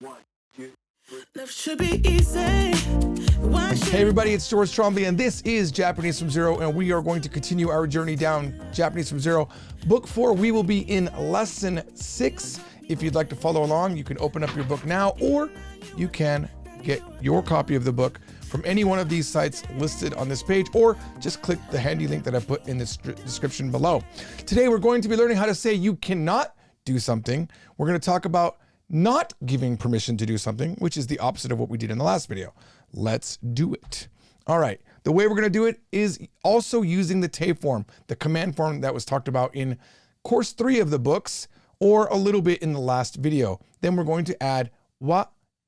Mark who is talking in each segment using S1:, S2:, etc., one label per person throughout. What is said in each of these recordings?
S1: Love should be easy. Why should
S2: Hey everybody, it's George Trombley, and this is Japanese from Zero, and we are going to continue our journey down Japanese from Zero. Book 4, we will be in lesson 6. If you'd like to follow along, you can open up your book now, or you can get your copy of the book from any one of these sites listed on this page, or just click the handy link that I put in the description below. Today we're going to be learning how to say you cannot do something. We're going to talk about not giving permission to do something, which is the opposite of what we did in the last video. Let's do it. All right, the way we're going to do it is also using the te form, the command form that was talked about in course 3 of the books, or a little bit in the last video. Then we're going to add wa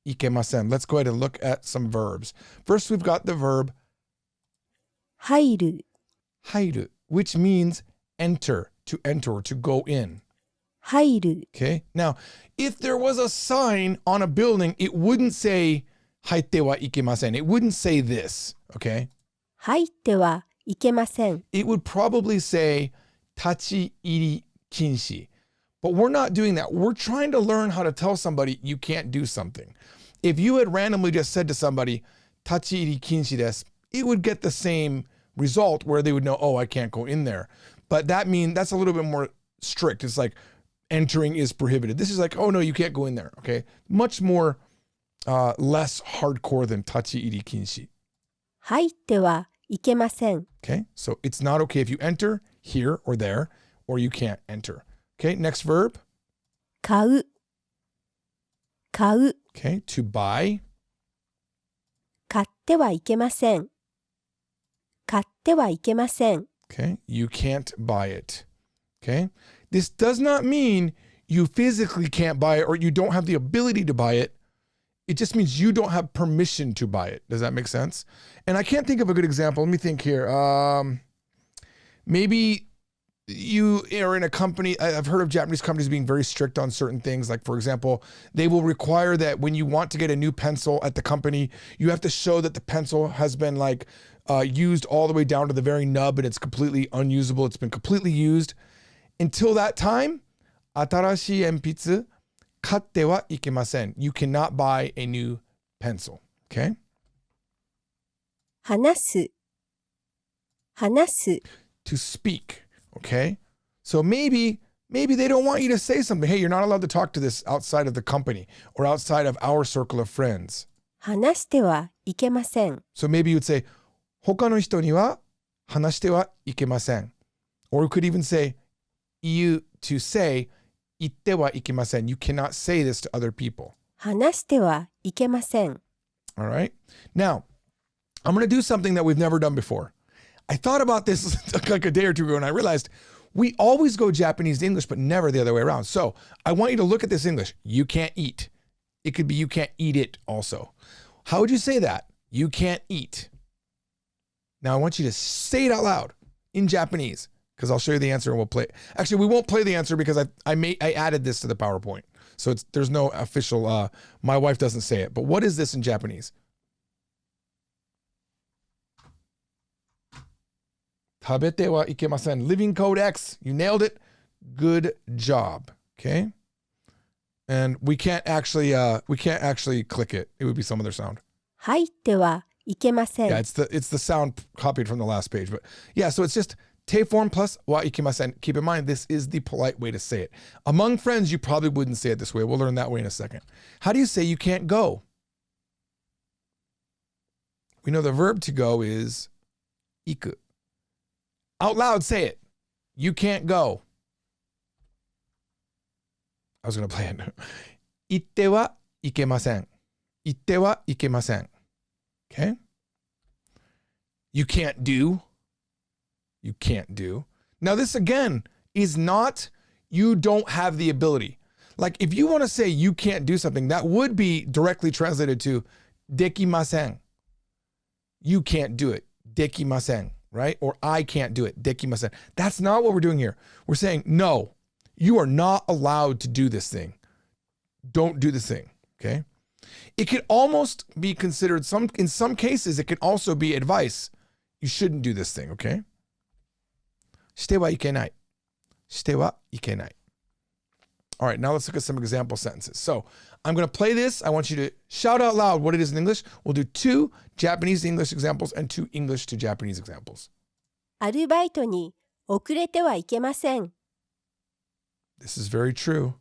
S2: ikemasen. Let's go ahead and look at some verbs. First, we've got the verb
S3: 入る
S2: 入る, which means enter, to enter, or to go in.
S3: 入る
S2: Okay, now, if there was a sign on a building, it wouldn't say 入ってはいけません. It wouldn't say this, okay?
S3: 入ってはいけません
S2: It would probably say 立ち入り禁止. But we're not doing that. We're trying to learn how to tell somebody you can't do something. If you had randomly just said to somebody, 立ち入り禁止です, it would get the same result where they would know, oh, I can't go in there. But that's a little bit more strict. It's like entering is prohibited. This is like, oh no, you can't go in there, okay? Much more less hardcore than 立ち入り禁止.
S3: 入ってはいけません
S2: Okay, so it's not okay if you enter here or there, or you can't enter. Okay, next verb.
S3: 買う買う
S2: Okay, to buy.
S3: 買ってはいけません買ってはいけません
S2: Okay, you can't buy it. Okay, this does not mean you physically can't buy it or you don't have the ability to buy it. It just means you don't have permission to buy it. Does that make sense? And I can't think of a good example. Let me think here. Maybe you are in a company. I've heard of Japanese companies being very strict on certain things. Like, for example, they will require that when you want to get a new pencil at the company, you have to show that the pencil has been used all the way down to the very nub and it's completely unusable. It's been completely used. Until that time, 新しい鉛筆買ってはいけません. You cannot buy a new pencil. Okay?
S3: 話す話す
S2: To speak. Okay? So maybe they don't want you to say something. Hey, you're not allowed to talk to this outside of the company or outside of our circle of friends.
S3: 話してはいけません
S2: So maybe you would say, 他の人には話してはいけません. Or you could even say, you to say, 言ってはいけません. You cannot say this to other people.
S3: 話してはいけません
S2: All right? Now, I'm going to do something that we've never done before. I thought about this like a day or two ago, and I realized we always go Japanese to English, but never the other way around. So I want you to look at this English. You can't eat. It could be you can't eat it also. How would you say that? You can't eat. Now I want you to say it out loud in Japanese, because I'll show you the answer and we'll play. Actually, we won't play the answer because I added this to the PowerPoint. So there's no official, my wife doesn't say it. But what is this in Japanese? 食べてはいけません. Living Code X. You nailed it. Good job. Okay. And we can't actually click it. It would be some other sound.
S3: 入ってはいけません
S2: Yeah, it's the sound copied from the last page. But yeah, so it's just te form plus wa ikemasen. Keep in mind, this is the polite way to say it. Among friends, you probably wouldn't say it this way. We'll learn that way in a second. How do you say you can't go? We know the verb to go is iku. Out loud, say it. You can't go. I was going to play it. 行ってはいけません. 行ってはいけません. Okay? You can't do. You can't do. Now this again is not you don't have the ability. Like if you want to say you can't do something, that would be directly translated to dekimasen. You can't do it. Dekimasen, right? Or I can't do it. Dekimasen. That's not what we're doing here. We're saying, no, you are not allowed to do this thing. Don't do this thing, okay? It could almost be considered, in some cases, it can also be advice. You shouldn't do this thing, okay? してはいけない. してはいけない. All right, now let's look at some example sentences. So I'm going to play this. I want you to shout out loud what it is in English. We'll do 2 Japanese to English examples and 2 English to Japanese examples.
S3: アルバイトに遅れてはいけません。
S2: This is very true.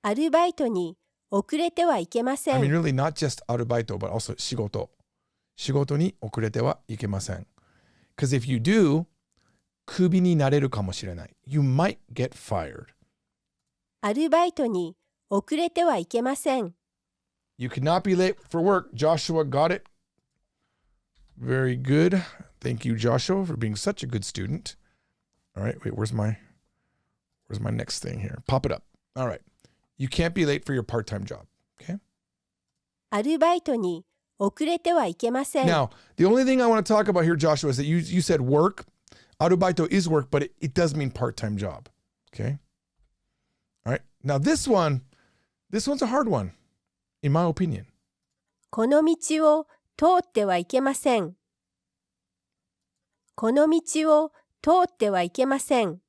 S3: アルバイトに遅れてはいけませ
S2: I mean,
S3: ん。
S2: really not just アルバイト, but also 仕事。仕事に遅れてはいけません。Because if you do, クビになれるかもしれない。You might get fired.
S3: アルバイトに遅れてはいけません。
S2: You cannot be late for work. Joshua got it. Very good. Thank you, Joshua, for being such a good student. All right, wait, where's my next thing here? Pop it up. All right. You can't be late for your part-time job. Okay?
S3: アルバイトに遅れてはいけません。
S2: Now, the only thing I want to talk about here, Joshua, is that you said work. Arubaito is work, but it does mean part-time job. Okay? All right. Now this one's a hard one, in my opinion.
S3: この道を通ってはいけません。この道を通ってはいけません。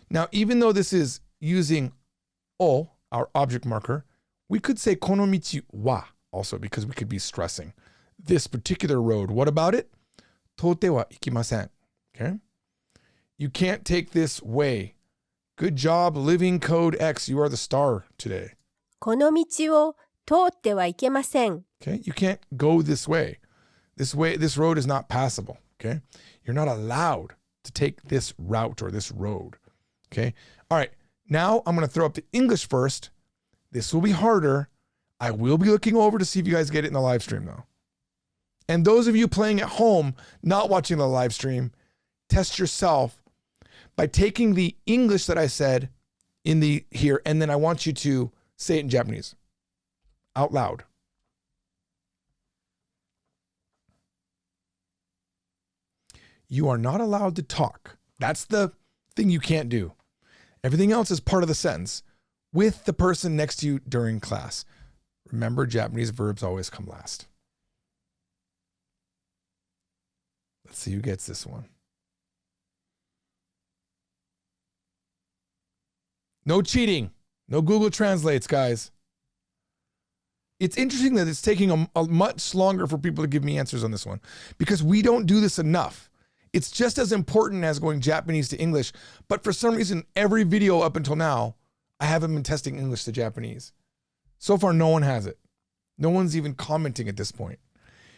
S2: Now, even though this is using o, our object marker, we could say この道は also because we could be stressing this particular road. What about it? 通ってはいけません. Okay? You can't take this way. Good job, Living Code X. You are the star today.
S3: この道を通ってはいけません。
S2: Okay? You can't go this way. This road is not passable. Okay? You're not allowed to take this route or this road. Okay? All right. Now I'm going to throw up the English first. This will be harder. I will be looking over to see if you guys get it in the live stream though. And those of you playing at home, not watching the live stream, test yourself by taking the English that I said here, and then I want you to say it in Japanese out loud. You are not allowed to talk. That's the thing you can't do. Everything else is part of the sentence with the person next to you during class. Remember, Japanese verbs always come last. Let's see who gets this one. No cheating. No Google Translates, guys. It's interesting that it's taking a much longer for people to give me answers on this one because we don't do this enough. It's just as important as going Japanese to English, but for some reason, every video up until now, I haven't been testing English to Japanese. So far, no one has it. No one's even commenting at this point.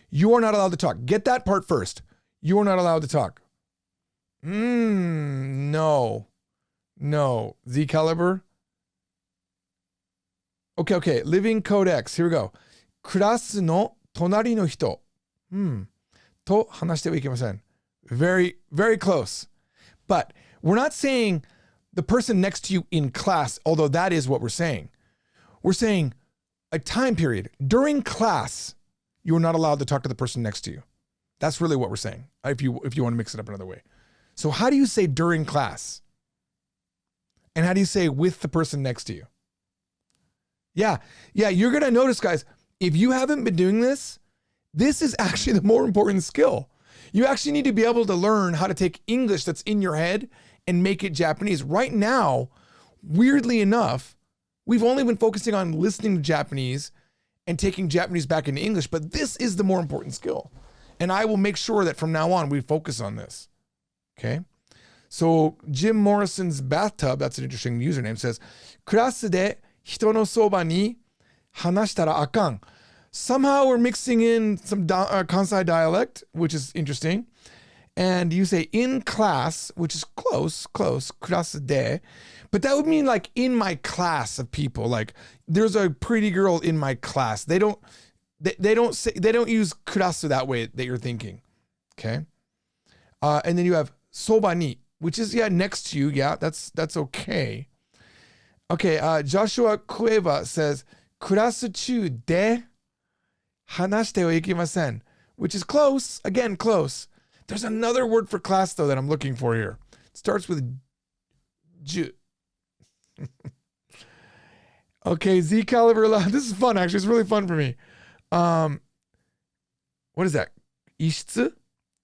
S2: You are not allowed to talk. Get that part first. You are not allowed to talk. No. Z Caliber. Okay. Living Code X. Here we go. クラスの隣の人。と話してはいけません。Very, very close. But we're not saying the person next to you in class, although that is what we're saying. We're saying a time period. During class, you're not allowed to talk to the person next to you. That's really what we're saying, if you want to mix it up another way. So how do you say during class? And how do you say with the person next to you? Yeah, you're going to notice, guys, if you haven't been doing this, this is actually the more important skill. You actually need to be able to learn how to take English that's in your head and make it Japanese. Right now, weirdly enough, we've only been focusing on listening to Japanese and taking Japanese back into English, but this is the more important skill. And I will make sure that from now on, we focus on this. Okay? So Jim Morrison's bathtub, that's an interesting username, says, クラスで人のそばに話したらあかん. Somehow we're mixing in some Kansai dialect, which is interesting. And you say in class, which is close, class de. But that would mean like in my class of people. Like there's a pretty girl in my class. They don't use kurasu that way that you're thinking. Okay. And then you have soba ni, which is next to you. Yeah, that's okay. Okay, Joshua Cueva says, クラス中で話してはいけません, which is close. Again, close. There's another word for class, though, that I'm looking for here. It starts with ju. Okay, Z Caliber. This is fun, actually. It's really fun for me. What is that? 一室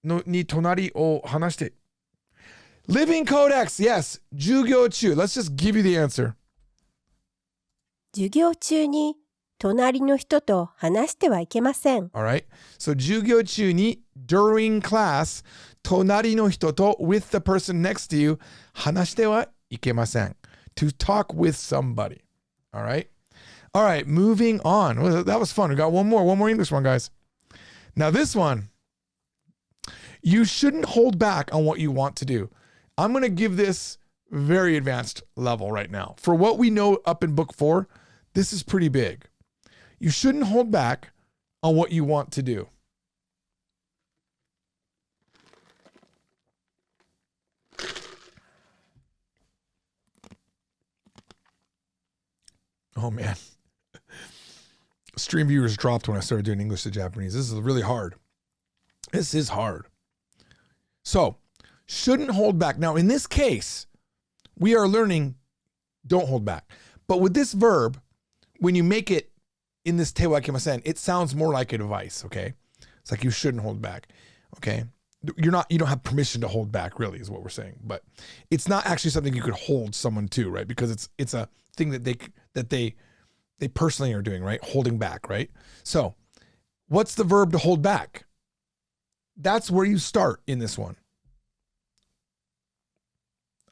S2: に隣を話して. Living Codex. Yes. 授業中. Let's just give you the answer.
S3: 授業中に隣の人と話してはいけません。
S2: All right. So 授業中に during class 隣の人と with the person next to you 話してはいけません to talk with somebody. All right. All right. Moving on. Well, that was fun. We got one more English one, guys. Now this one, you shouldn't hold back on what you want to do. I'm going to give this very advanced level right now. For what we know up in book 4, this is pretty big. You shouldn't hold back on what you want to do. Oh man. Stream viewers dropped when I started doing English to Japanese. This is really hard. This is hard. So, shouldn't hold back. Now, in this case, we are learning don't hold back. But with this verb, when you make it in this te wa ikemasen, it sounds more like advice, okay? It's like you shouldn't hold back, okay? You don't have permission to hold back, really, is what we're saying. But it's not actually something you could hold someone to, right? Because it's a thing that they personally are doing, right? Holding back, right? So, what's the verb to hold back? That's where you start in this one.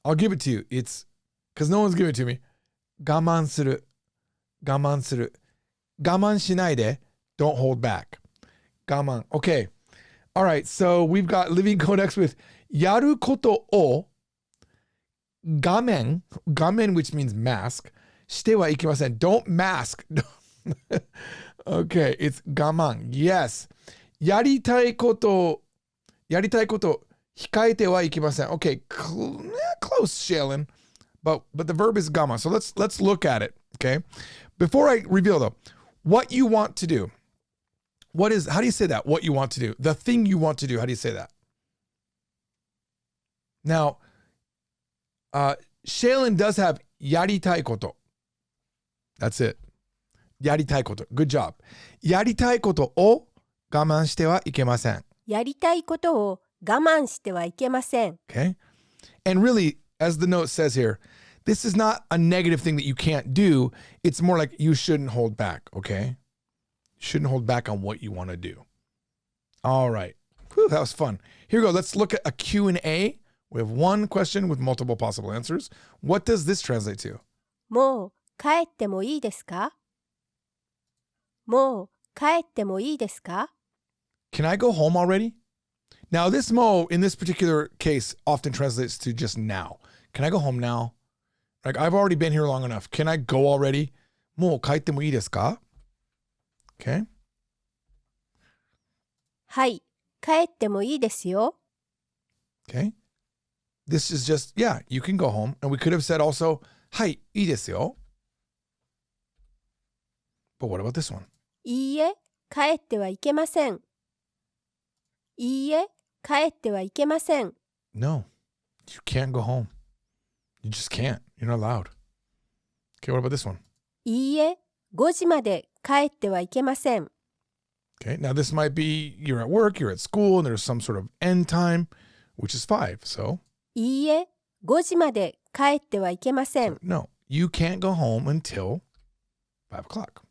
S2: I'll give it to you. It's because no one's giving it to me. 我慢する. 我慢する. 我慢しないで. Don't hold back. 我慢. Okay. All right. So we've got Living Codex with やることを我慢, 我慢 which means mask, してはいけません. Don't mask. Okay. It's 我慢. Yes. やりたいこと控えてはいけません. Okay, close, Shaylin. But the verb is 我慢. So let's look at it, okay? Before I reveal though, what you want to do. How do you say that? What you want to do. The thing you want to do. How do you say that? Now, Shaylin does have やりたいこと. That's it. やりたいこと. Good job. やりたいことを我慢してはいけません.
S3: やりたいことを我慢してはいけません。
S2: Okay? And really, as the note says here, this is not a negative thing that you can't do. It's more like you shouldn't hold back, okay? You shouldn't hold back on what you want to do. All right. Whew, that was fun. Here we go. Let's look at a Q&A. We have one question with multiple possible answers. What does this translate to?
S3: もう帰ってもいいですか？もう帰ってもいいですか？
S2: Can I go home already? Now, this mo in this particular case often translates to just now. Can I go home now? Like, I've already been here long enough. Can I go already? もう帰ってもいいですか? Okay.
S3: はい、帰ってもいいですよ。
S2: Okay. This is just, yeah, you can go home. And we could have said also, はい、いいですよ. But what about this one?
S3: いいえ、帰ってはいけません。いいえ、帰ってはいけません。
S2: No, you can't go home. You just can't. You're not allowed. Okay, what about this one?
S3: いいえ、5時まで帰ってはいけません。
S2: Okay, now this might be you're at work, you're at school, and there's some sort of end time, which is 5. So,
S3: いいえ、5時まで帰ってはいけません。
S2: no, you can't go home until 5 o'clock.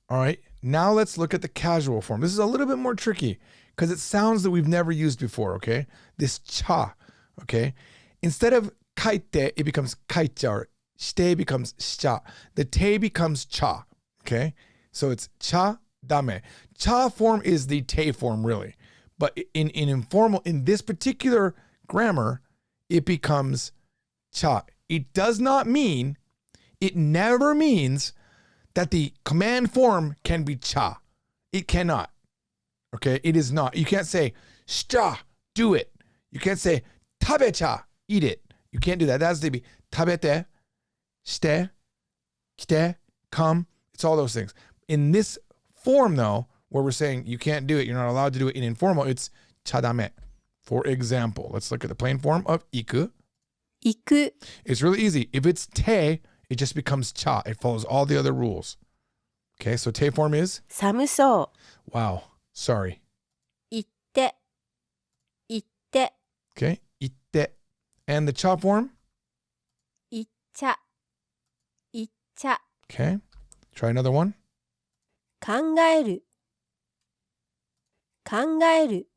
S2: All right, now let's look at the casual form. This is a little bit more tricky because it sounds that we've never used before, okay? This cha, okay? Instead of kaite, it becomes kaicha, or shite becomes sha. The te becomes cha, okay? So it's cha dame. Cha form is the te form, really. But in informal, in this particular grammar, it becomes cha. It does not mean, it never means that the command form can be cha. It cannot. Okay? It is not. You can't say, shcha, do it. You can't say, tabecha, eat it. You can't do that. That has to be tabete, shite, kite, come. It's all those things. In this form, though, where we're saying you can't do it, you're not allowed to do it in informal, it's chadame. For example, let's look at the plain form of iku.
S3: 行く、
S2: It's really easy. If it's te, it just becomes cha. It follows all the other rules. Okay, so te form is?
S3: 寒そ
S2: Wow, sorry.
S3: う。行って、行って、
S2: Okay, itte. And the cha form?
S3: 行っちゃ、行っちゃ。
S2: Okay. Try another one.
S3: 考える考える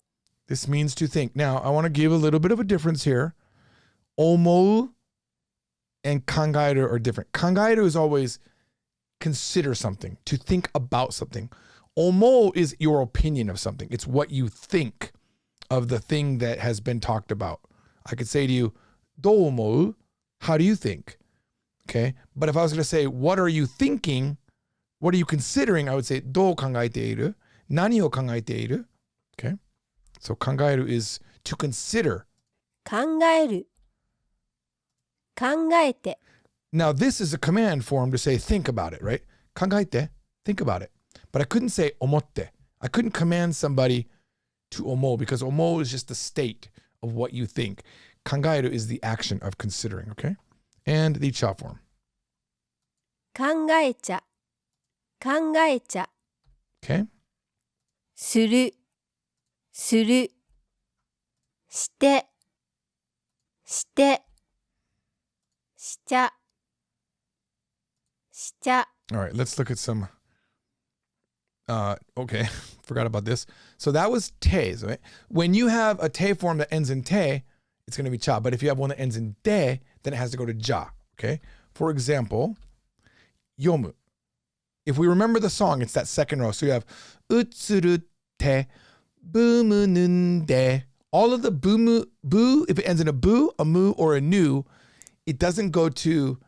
S2: This means to think. Now, I want to give a little bit of a difference here. 思う and 考える are different. 考える is always consider something, to think about something. 思う is your opinion of something. It's what you think of the thing that has been talked about. I could say to you, どう思う? How do you think? Okay. But if I was going to say, what are you thinking? What are you considering? I would say, どう考えている? 何を考えている? Okay. So 考える is to consider.
S3: 考える考えて
S2: Now, this is a command form to say, think about it, right? 考えて, think about it. But I couldn't say 思って. I couldn't command somebody to 思う because 思う is just the state of what you think. 考える is the action of considering, okay? And the cha form.
S3: 考えちゃ考えちゃ
S2: Okay?
S3: するするしてしてしちゃしちゃ
S2: All right, let's look at some. Okay, forgot about this. So that was te, right? When you have a te form that ends in te, it's going to be cha. But if you have one that ends in de, then it has to go to ja, okay? For example, yomu. If we remember the song, it's that second row. So you have utsuru te, bumu nunde. All of the boo, if it ends in a boo, a mu, or a nu, it doesn't go to,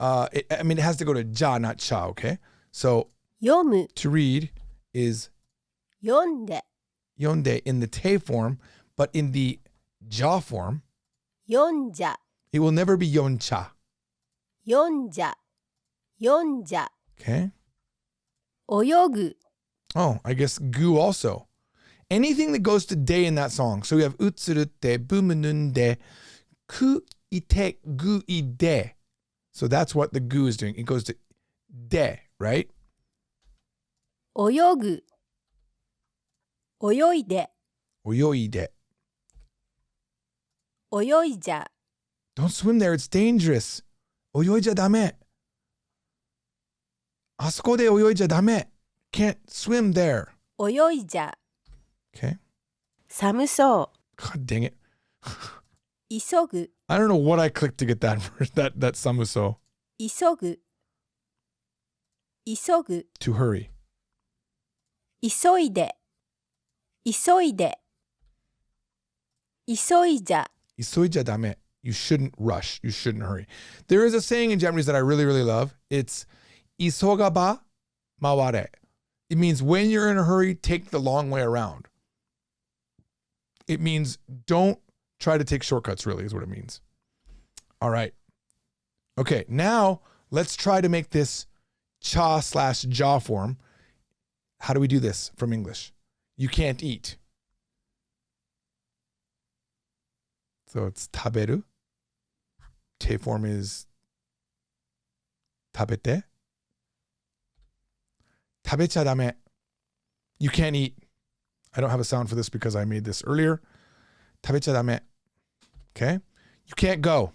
S2: it has to go to ja, not cha, okay? So
S3: 読む
S2: to read is
S3: 読んで
S2: yonde in the te form, but in the ja form,
S3: 読んじゃ
S2: it will never be yoncha,
S3: 読んじゃ読んじゃ
S2: okay?
S3: 泳ぐ
S2: Oh, I guess gu also. Anything that goes to de in that song. So we have utsurute, bumununde, ku ite, gu ide. So that's what the gu is doing. It goes to de, right?
S3: 泳ぐ泳いで
S2: Oyoide.
S3: 泳いじゃ
S2: Don't swim there. It's dangerous. 泳いじゃダメ. あそこで泳いじゃダメ. Can't swim there.
S3: 泳いじゃ
S2: Okay?
S3: 寒そ
S2: God dang it.
S3: う急ぐ
S2: I don't know what I clicked to get that that samuso.
S3: 急ぐ急ぐ
S2: To hurry.
S3: 急いで急いで急いじゃ
S2: Isoija dame. You shouldn't rush. You shouldn't hurry. There is a saying in Japanese that I really, really love. It's isogaba maware. It means when you're in a hurry, take the long way around. It means don't try to take shortcuts, really, is what it means. All right. Okay, now let's try to make this cha/ja form. How do we do this from English? You can't eat. So it's taberu. Te form is tabete. Tabecha dame. You can't eat. I don't have a sound for this because I made this earlier. Tabecha dame. Okay? You can't go.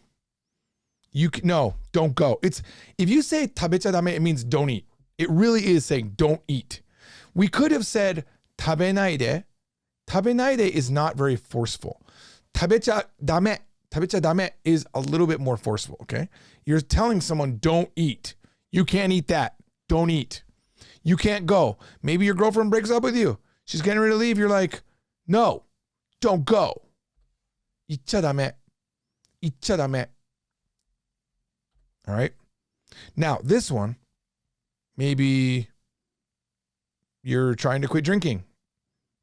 S2: No, don't go. It's if you say tabecha dame, it means don't eat. It really is saying don't eat. We could have said tabenaide. Tabenaide is not very forceful. Tabecha dame is a little bit more forceful, okay? You're telling someone don't eat. You can't eat that. Don't eat. You can't go. Maybe your girlfriend breaks up with you. She's getting ready to leave. You're like, no, don't go. Icha dame. Icha dame. All right? Now, this one, maybe you're trying to quit drinking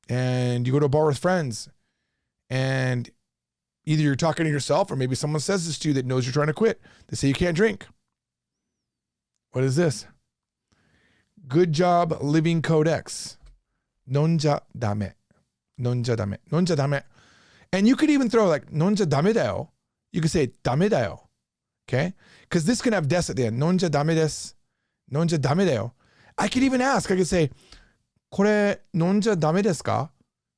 S2: and you go to a bar with friends and either you're talking to yourself or maybe someone says this to you that knows you're trying to quit. They say you can't drink. What is this? Good job living codex. Nonja dame. Nonja dame. Nonja dame. And you could even throw like nonja dame dayo. You could say dame dayo. Okay? Because this can have des at the end. Nonja dame desu. Nonja dame dayo. I could even ask. I could say, kore nonja dame desu ka?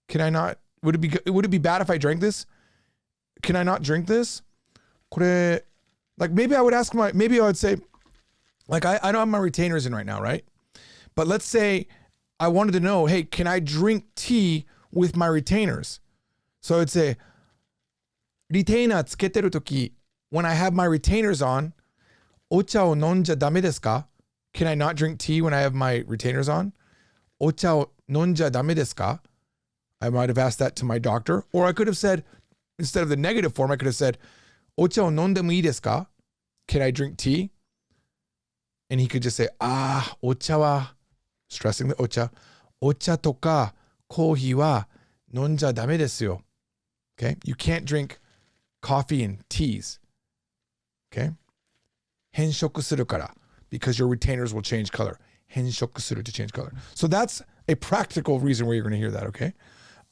S2: Can I not? Would it be bad if I drank this? Can I not drink this? Kore, like maybe I would say, Like I don't have my retainers in right now, right? But let's say I wanted to know, hey, can I drink tea with my retainers? So I'd say, リテイナーつけてるとき、when I have my retainers on, お茶を飲んじゃダメですか? Can I not drink tea when I have my retainers on? お茶を飲んじゃダメですか? I might have asked that to my doctor. Or I could have said, instead of the negative form, I could have said, お茶を飲んでもいいですか? Can I drink tea? And he could just say, お茶は, stressing the お茶とかコーヒーは飲んじゃダメですよ. Okay? You can't drink coffee and teas. Okay? 変色するから because your retainers will change color. 変色する to change color. So that's a practical reason where you're going to hear that, okay?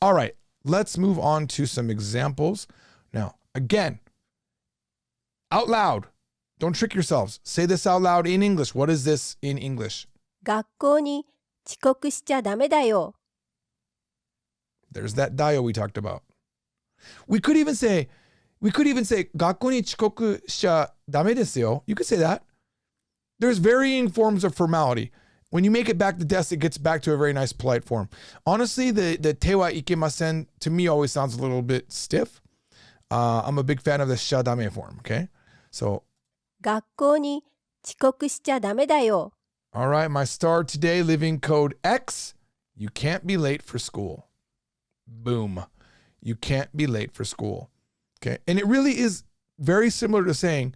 S2: All right, let's move on to some examples. Now, again, out loud. Don't trick yourselves. Say this out loud in English. What is this in English?
S3: 学校に遅刻しちゃダメだよ。
S2: There's that dio we talked about. We could even say, 学校に遅刻しちゃダメですよ. You could say that. There's varying forms of formality. When you make it back to desk, it gets back to a very nice, polite form. Honestly, the te wa ikemasen to me always sounds a little bit stiff. I'm a big fan of the shadame form, okay? So,
S3: 学校に遅刻しちゃダメだよ。
S2: all right, my star today, living code X. You can't be late for school. Boom. You can't be late for school. Okay. And it really is very similar to saying,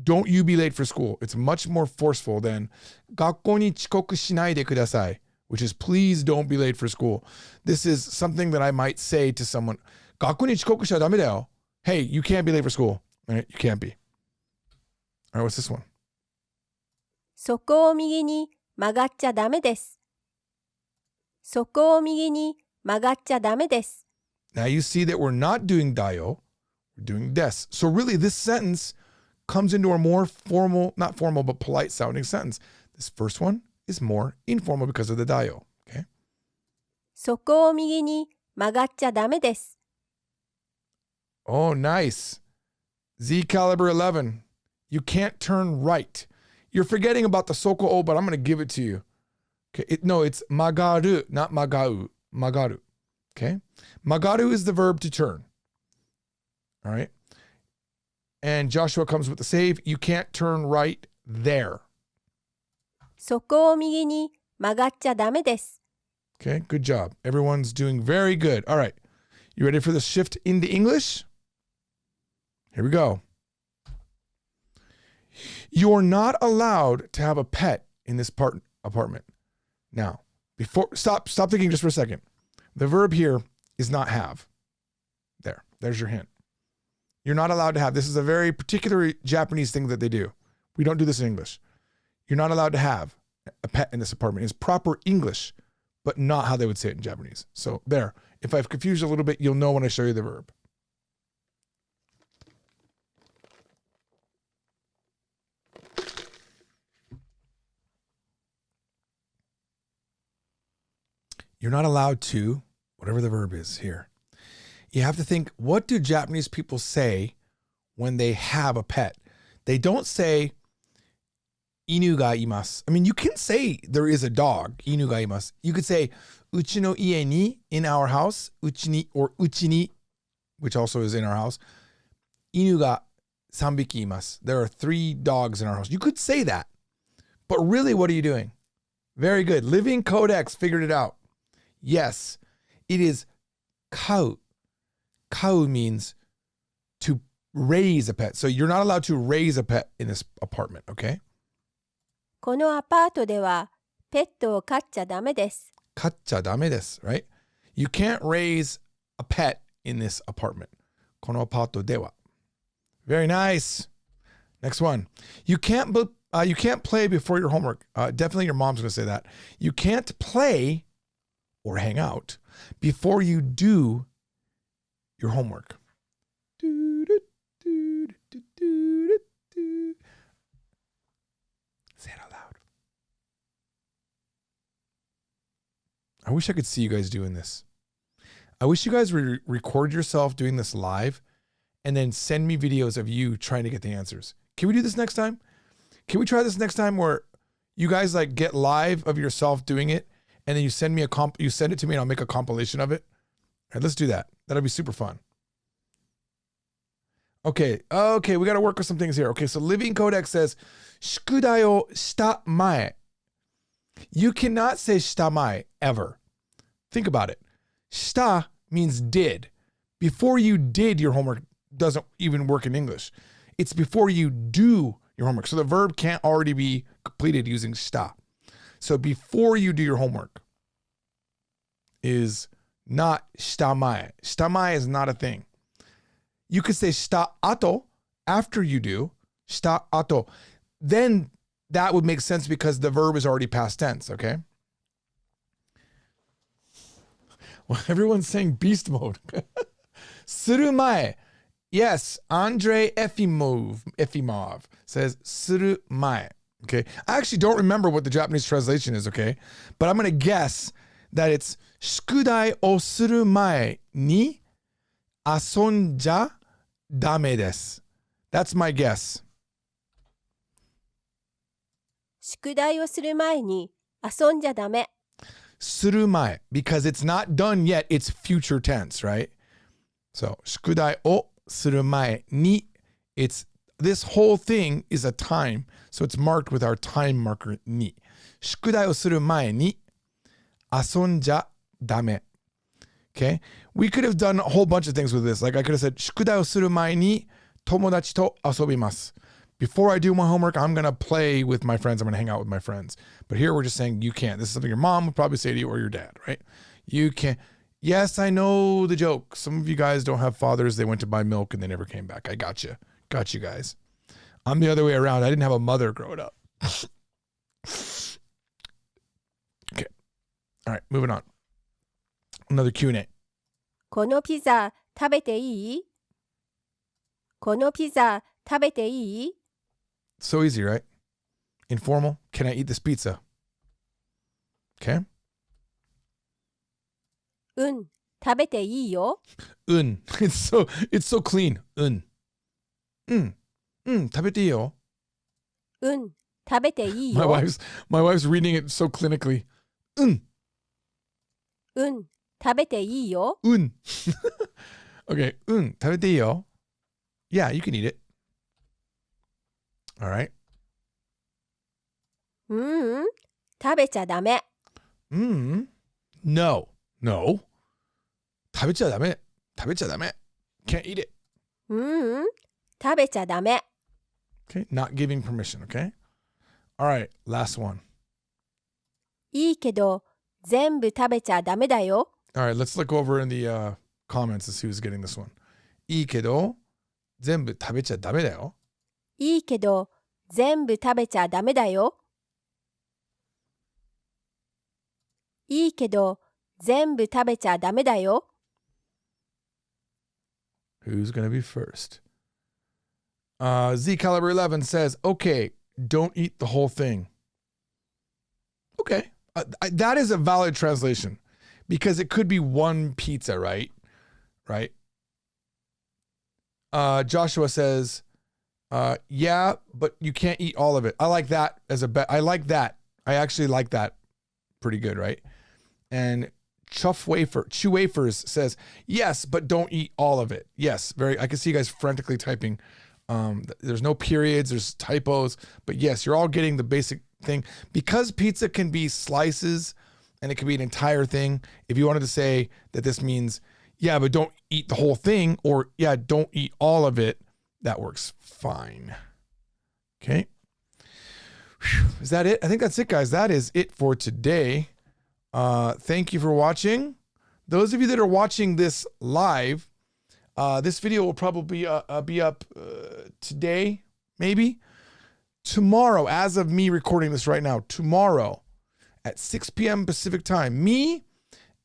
S2: don't you be late for school. It's much more forceful than 学校に遅刻しないでください, which is please don't be late for school. This is something that I might say to someone, 学校に遅刻しちゃダメだよ. Hey, you can't be late for school. All right? You can't be. All right, what's this one?
S3: そこを右に曲がっちゃダメです。そこを右に曲がっちゃダメです。
S2: Now you see that we're not doing dio, we're doing des. So really this sentence comes into a more formal, not formal, but polite sounding sentence. This first one is more informal because of the dio, okay?
S3: そこを右に曲がっちゃダメです。
S2: Oh, nice. Z caliber 11. You can't turn right. You're forgetting about the soko o, but I'm going to give it to you. Okay. It's magaru, not magau. Magaru. Okay. Magaru is the verb to turn. All right. And Joshua comes with the save. You can't turn right there.
S3: そこを右に曲がっちゃダメです。
S2: Okay. Good job. Everyone's doing very good. All right. You ready for the shift into English? Here we go. You're not allowed to have a pet in this apartment. Now, stop thinking just for a second. The verb here is not have. There's your hint. You're not allowed to have. This is a very particular Japanese thing that they do. We don't do this in English. You're not allowed to have a pet in this apartment. It's proper English, but not how they would say it in Japanese. So there, if I've confused you a little bit, you'll know when I show you the verb. You're not allowed to, whatever the verb is here. You have to think, what do Japanese people say when they have a pet? They don't say, inu ga imasu. I mean, you can say there is a dog, inu ga imasu. You could say, uchi no ie ni, in our house, uchi ni, or uchi ni, which also is in our house, inu ga 3 biki imasu. There are 3 dogs in our house. You could say that. But really, what are you doing? Very good. Living Codex figured it out. Yes, it is kau. Kau means to raise a pet. So you're not allowed to raise a pet in this apartment, okay?
S3: このアパートではペットを飼っちゃダメです。
S2: 飼っちゃダメです, right? You can't raise a pet in this apartment. このアパートでは. Very nice. Next one. You can't play before your homework. Definitely your mom's going to say that. You can't play or hang out before you do your homework. Say it out loud. I wish I could see you guys doing this. I wish you guys would record yourself doing this live and then send me videos of you trying to get the answers. Can we do this next time? Can we try this next time where you guys like get live of yourself doing it and then you send me you send it to me and I'll make a compilation of it? All right, let's do that. That'll be super fun. Okay, we got to work with some things here. Okay, so Living Codex says, 宿題をした前. You cannot say した前 ever. Think about it. した means did. Before you did your homework doesn't even work in English. It's before you do your homework. So the verb can't already be completed using した. So before you do your homework is not した前. した前 is not a thing. You could say した後 after you do. した後. Then that would make sense because the verb is already past tense, okay? Well, everyone's saying beast mode. する前. Yes, Andrei Efimov says する前. Okay? I actually don't remember what the Japanese translation is, okay? But I'm going to guess that it's 宿題をする前に遊んじゃダメです. That's my guess.
S3: 宿題をする前に遊んじゃダメ。
S2: する前, because it's not done yet, it's future tense, right? So, 宿題をする前に, it's, this whole thing is a time, so it's marked with our time marker に. 宿題をする前に遊んじゃダメ. Okay? We could have done a whole bunch of things with this. Like I could have said, 宿題をする前に友達と遊びます. Before I do my homework, I'm going to play with my friends. I'm going to hang out with my friends. But here we're just saying you can't. This is something your mom would probably say to you or your dad, right? You can't. Yes, I know the joke. Some of you guys don't have fathers. They went to buy milk and they never came back. I got you. Got you guys. I'm the other way around. I didn't have a mother growing up. Okay. All right, moving on. Another Q&A.
S3: このピザ食べていい？このピザ食べていい？
S2: So easy, right? Informal. Can I eat this pizza? Okay.
S3: うん、食べていいよ。
S2: It's so clean. 食べていいよ。
S3: うん、食べていい
S2: My
S3: よ。
S2: wife's reading it so clinically.
S3: うん、食べていいよ。
S2: Okay. 食べていいよ. Yeah, you can eat it. All right.
S3: 食べちゃダメ。
S2: No. 食べちゃダメ. 食べちゃダメ. Can't eat it.
S3: 食べちゃダメ。
S2: Okay. Not giving permission. Okay. All right. Last one.
S3: いいけど、全部食べちゃダメだよ。
S2: All right. Let's look over in the comments to see who's getting this one. いいけど、全部食べちゃダメだよ。
S3: いいけど、全部食べちゃダメだよ。いいけど、全部食べちゃダメだよ。
S2: Who's going to be first? Z Caliber 11 says, okay, don't eat the whole thing. Okay. That is a valid translation because it could be one pizza, right? Right. Joshua says, yeah, but you can't eat all of it. I like that as a bet. I like that. I actually like that pretty good, right? And Chew Wafers says, yes, but don't eat all of it. Yes, I can see you guys frantically typing. There's no periods, there's typos, but yes, you're all getting the basic thing. Because pizza can be slices and it can be an entire thing, if you wanted to say that this means, yeah, but don't eat the whole thing, or yeah, don't eat all of it, that works fine. Okay. Whew. Is that it? I think that's it, guys. That is it for today. Thank you for watching. Those of you that are watching this live, this video will probably be up today, maybe. Tomorrow, as of me recording this right now, tomorrow at 6 p.m. Pacific time, me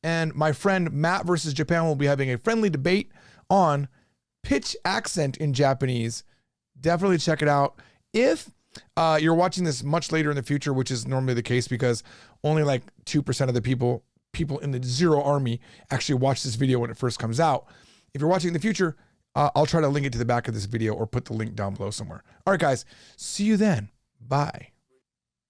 S2: and my friend Matt versus Japan will be having a friendly debate on pitch accent in Japanese. Definitely check it out. If you're watching this much later in the future, which is normally the case because only like 2% of the people in the Zero Army actually watch this video when it first comes out. If you're watching in the future, I'll try to link it to the back of this video or put the link down below somewhere. All right, guys. See you then. Bye.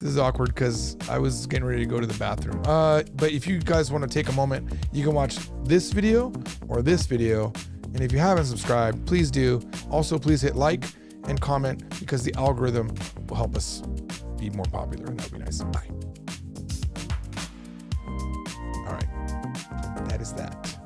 S2: This is awkward because I was getting ready to go to the bathroom. But if you guys want to take a moment, you can watch this video or this video. And if you haven't subscribed, please do. Also, please hit like and comment because the algorithm will help us be more popular, and that would be nice. Bye. All right. That is that.